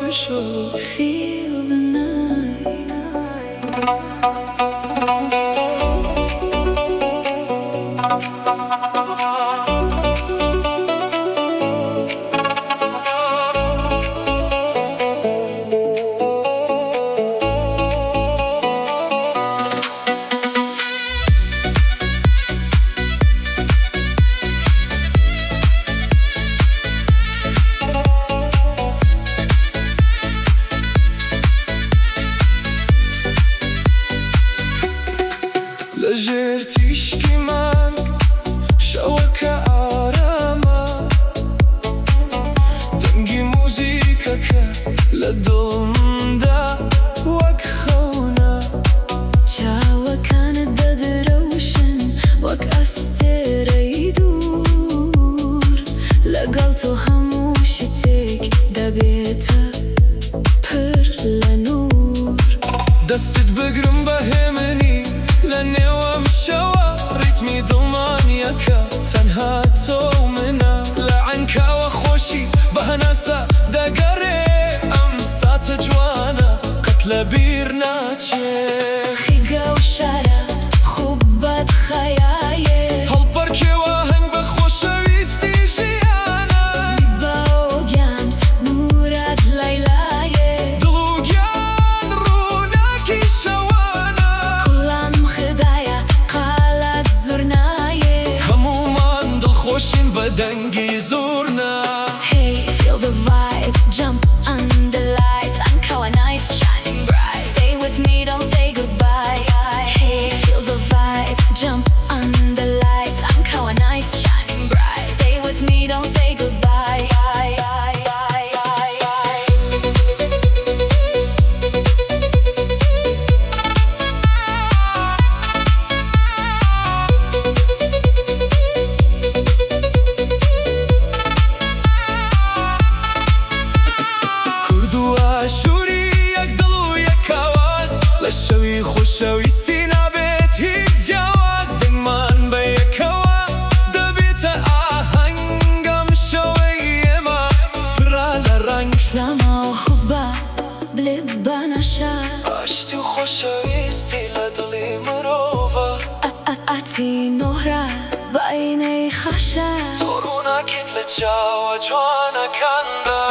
official. Feel the night. لجر تشكي من شوك آراما دنگی موزیکەکە لە دڵمدا وەک خەونە چاوەکانت دەدرەوشن وەک ئەستێرەی دوور لەگەڵ تۆ هەموو شتێک دەبێتە پڕ لە نور دەستت بگرم بەهێمنی لە نێوەم شەوە ڕیتمی دڵمان یەکە تەنها تۆ و منە لە عنکاوە خۆشی بە هەناسە دەگەڕێ ئەم ساتە جوانە قەت لە بیر ناچێ خیگە و شارە خوب بەدخەیایێ هەڵپەرکێوە هەنگ بە خۆشەویستی ژیانە باوگیان نورەت لەیلایێ دڵ و گیان ڕووناکی شەوانە کوڵام خدایە قالات زۆر نایێ هەموومان دڵخۆشین بە دەنگی زورنا Hey, feel the vibe, jump under lights. Ankawa nights shining bright. Stay with me, don't say goodbye. Hey, feel the vibe, jump under lights. Ankawa nights shining bright. Stay with me, don't say goodbye. شوری یک دڵ و یک ئاواز لە شەوی خۆشەویستی نابێت هیچ جیاواز دەنگمان بە یەکەوە دەبێتە ئاهەنگەم شەوەی ئێمە پڕا لە ڕەنگ شلامە و خوبە بلێ بەنەشە ئاشتی و خۆشەویستی لە دڵی مرۆڤە ئەتی نۆرە بەعینەی خەشە تۆ ڕووناکیت لە چاوە جوانەکاندا